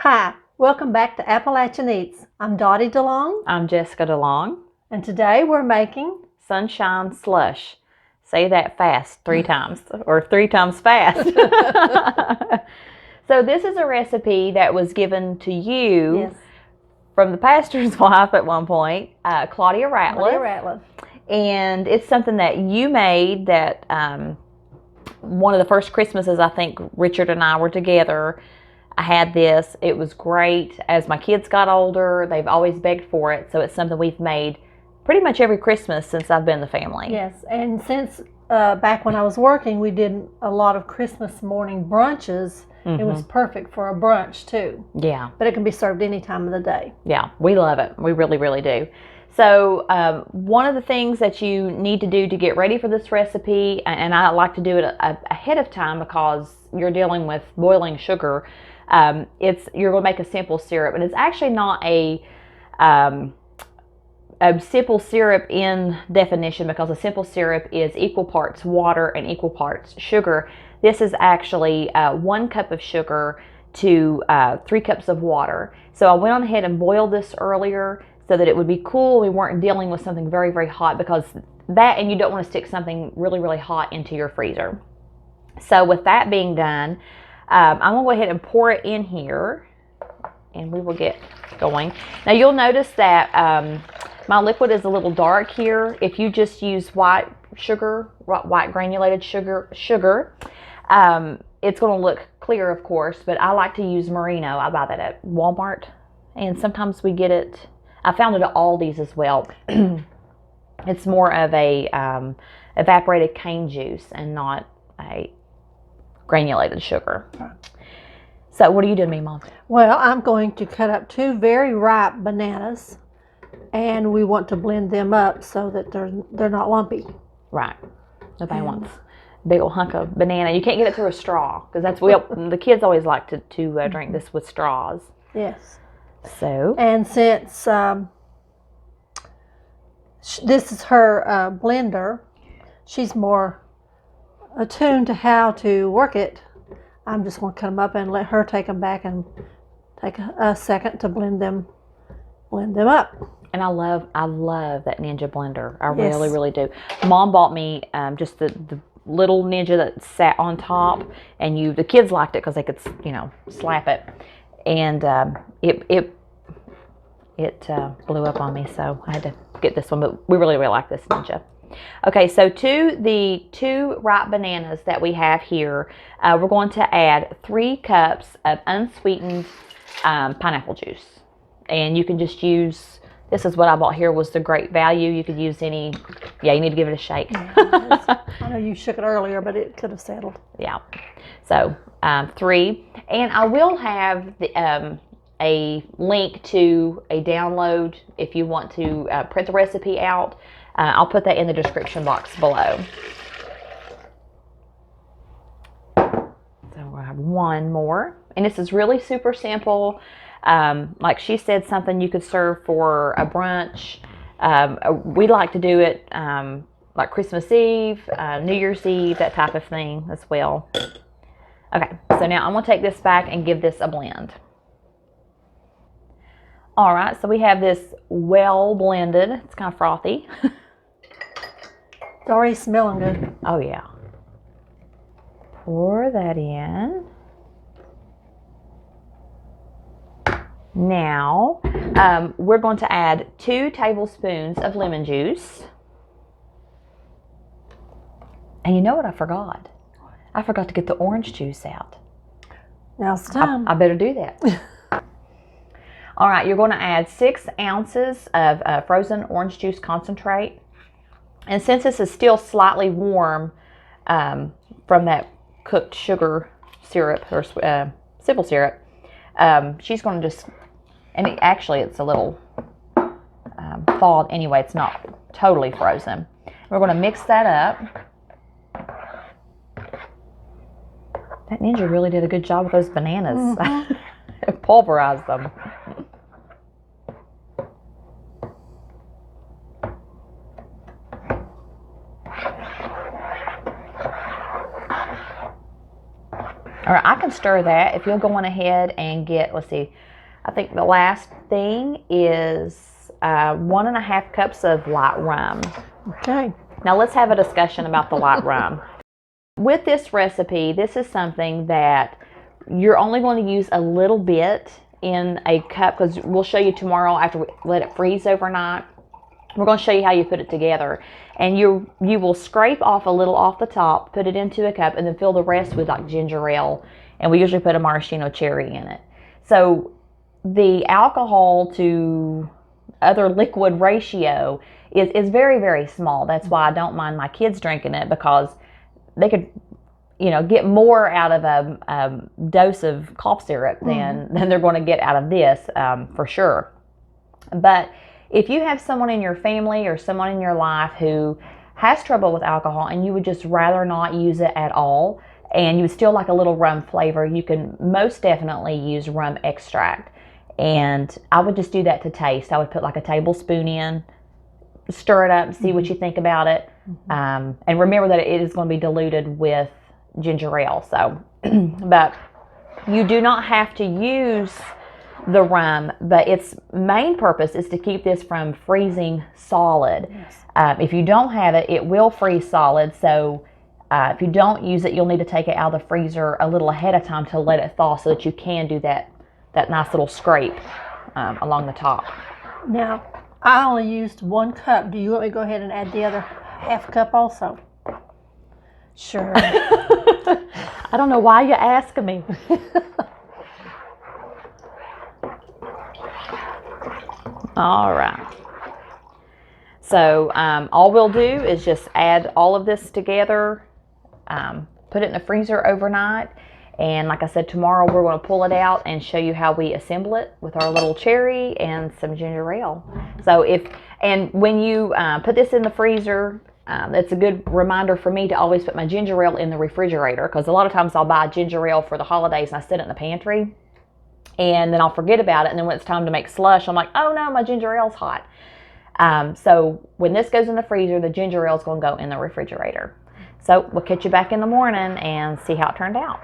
Hi, welcome back to Appalachian Eats. I'm Dottie DeLong, I'm Jessica DeLong. and today we're making Sunshine Slush. Say that fast 3 times, or 3 times fast. So this is a recipe that was given to you from the pastor's wife at one point, Claudia Ratliff. And it's something that you made that one of the first Christmases I think Richard and I were together. I had this. It was great. As my kids got older, they've always begged for it. So it's something we've made pretty much every Christmas since I've been in the family. Yes, and since back when I was working, we did a lot of Christmas morning brunches. It was perfect for a brunch too. Yeah. But it can be served any time of the day. Yeah, we love it. We really, really do. So one of the things that you need to do to get ready for this recipe, and I like to do it ahead of time because you're dealing with boiling sugar, you're going to make a simple syrup. And it's actually not a simple syrup in definition, because a simple syrup is equal parts water and equal parts sugar. This is actually 1 cup of sugar to 3 cups of water. So I went on ahead and boiled this earlier so that it would be cool. We weren't dealing with something very, very hot, because that, and you don't want to stick something really, really hot into your freezer. So with that being done, I'm going to go ahead and pour it in here, and we will get going. Now you'll notice that my liquid is a little dark here. If you just use white granulated sugar, it's going to look clear, of course, but I like to use Merino. I buy that at Walmart, and sometimes we get it. I found it at Aldi's as well. It's more of a evaporated cane juice and not a granulated sugar. So what are you doing, me, Mom? Well, I'm going to cut up 2 very ripe bananas, and we want to blend them up so that they're not lumpy. Right. Nobody wants a big old hunk of banana. You can't get it through a straw, because the kids always like to drink this with straws. Yes. So. And since this is her blender, she's more attuned to how to work it. I'm just going to cut them up and let her take them back and take a second to blend them up. And I love that Ninja blender. I really, really do. Mom bought me just the little Ninja that sat on top, and the kids liked it because they could, slap it, and it blew up on me, so I had to get this one. But we really, really like this Ninja. Okay, so to the 2 ripe bananas that we have here, we're going to add 3 cups of unsweetened pineapple juice. And you can just use, this is what I bought here, was the great value. You could use any, you need to give it a shake. I know you shook it earlier, but it could have settled. Yeah, so 3. And I will have a link to a download if you want to print the recipe out. I'll put that in the description box below. So we'll have 1 more. And this is really super simple. Like she said, something you could serve for a brunch. We like to do it like Christmas Eve, New Year's Eve, that type of thing as well. Okay, so now I'm going to take this back and give this a blend. All right, so we have this well blended. It's kind of frothy. It's already smelling good. Oh, yeah. Pour that in. Now, we're going to add 2 tablespoons of lemon juice. And you know what I forgot? I forgot to get the orange juice out. Now's the time. I better do that. All right, you're going to add 6 ounces of frozen orange juice concentrate. And since this is still slightly warm from that cooked sugar syrup, or simple syrup, she's going to just, and actually it's a little thawed anyway. It's not totally frozen. We're going to mix that up. That Ninja really did a good job with those bananas. Pulverized them. All right, I can stir that. If you'll go on ahead and get, let's see, I think the last thing is 1.5 cups of light rum. Okay. Now let's have a discussion about the light rum. With this recipe, this is something that you're only going to use a little bit in a cup, because we'll show you tomorrow after we let it freeze overnight. We're going to show you how you put it together, and you will scrape off a little off the top, put it into a cup, and then fill the rest with like ginger ale, and we usually put a maraschino cherry in it. So the alcohol to other liquid ratio is very, very small. That's why I don't mind my kids drinking it, because they could, get more out of a dose of cough syrup than they're going to get out of this, for sure. But if you have someone in your family or someone in your life who has trouble with alcohol and you would just rather not use it at all, and you would still like a little rum flavor, you can most definitely use rum extract. And I would just do that to taste. I would put like a tablespoon in, stir it up, see what you think about it. And remember that it is going to be diluted with ginger ale. So, but you do not have to use the rum, but its main purpose is to keep this from freezing solid. Yes. If you don't have it, it will freeze solid. So if you don't use it, you'll need to take it out of the freezer a little ahead of time to let it thaw, so that you can do that nice little scrape along the top. Now, I only used 1 cup. Do you want me to go ahead and add the other half cup also? Sure. I don't know why you're asking me. All right. So all we'll do is just add all of this together, put it in the freezer overnight, and like I said, tomorrow we're going to pull it out and show you how we assemble it with our little cherry and some ginger ale. So when you put this in the freezer, it's a good reminder for me to always put my ginger ale in the refrigerator, because a lot of times I'll buy ginger ale for the holidays and I sit it in the pantry, and then I'll forget about it, and then when it's time to make slush, I'm like, oh no, my ginger ale's hot. So when this goes in the freezer, the ginger ale is going to go in the refrigerator. So we'll catch you back in the morning and see how it turned out.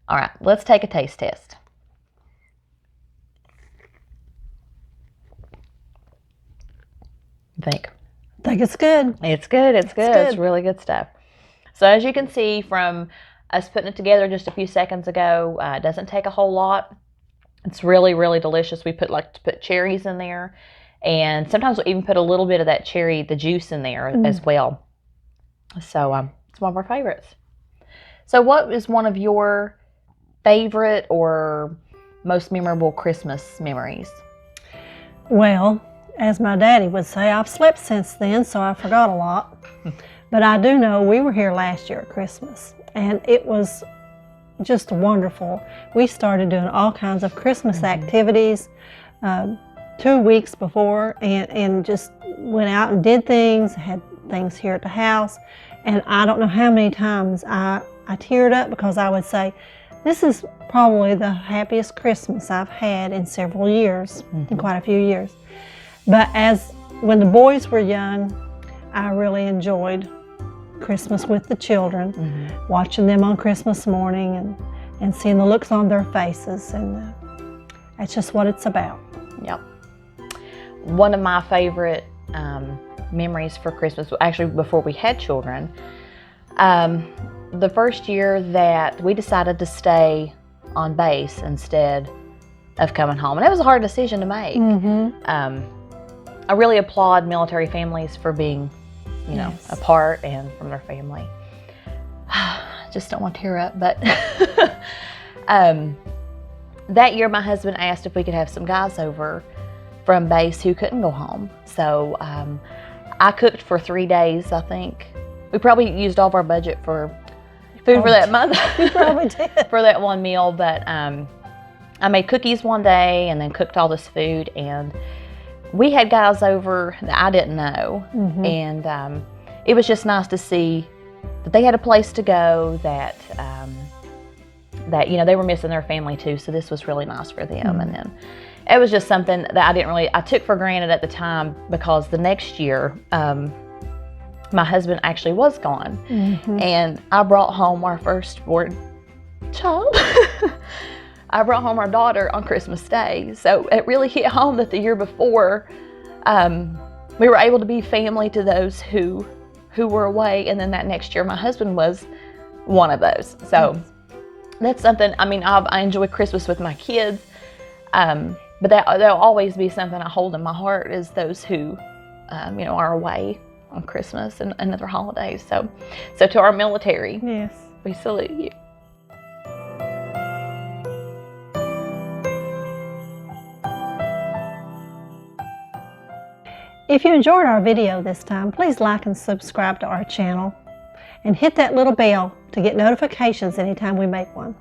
All right, let's take a taste test. I think it's good. It's good. It's good. It's really good stuff. So as you can see from us putting it together just a few seconds ago, it doesn't take a whole lot. It's really, really delicious. We put cherries in there, and sometimes we'll even put a little bit of that cherry, the juice in there as well. So it's one of our favorites. So what is one of your favorite or most memorable Christmas memories? Well, as my daddy would say, I've slept since then, so I forgot a lot. But I do know we were here last year at Christmas, and it was just wonderful. We started doing all kinds of Christmas activities 2 weeks before, and just went out and did things, had things here at the house. And I don't know how many times I teared up, because I would say, this is probably the happiest Christmas I've had in several years, in quite a few years. But when the boys were young, I really enjoyed Christmas with the children, watching them on Christmas morning and seeing the looks on their faces, and that's just what it's about. Yep. One of my favorite memories for Christmas, actually before we had children, the first year that we decided to stay on base instead of coming home. And it was a hard decision to make. I really applaud military families for being, you know, apart and from their family. Just don't want to tear up, but that year my husband asked if we could have some guys over from base who couldn't go home. So I cooked for 3 days, I think. We probably used all of our budget for food for that month. We probably did. For that one meal, but I made cookies one day and then cooked all this food, and we had guys over that I didn't know, and it was just nice to see that they had a place to go, that you know, they were missing their family too, so this was really nice for them. And then it was just something that I took for granted at the time, because the next year my husband actually was gone, and I brought home our firstborn child. I brought home our daughter on Christmas Day, so it really hit home that the year before we were able to be family to those who were away, and then that next year my husband was one of those. So that's something, I mean, I enjoy Christmas with my kids, but that'll always be something I hold in my heart, is those who you know, are away on Christmas and other holidays. So to our military, Yes. we salute you. If you enjoyed our video this time, please like and subscribe to our channel, and hit that little bell to get notifications anytime we make one.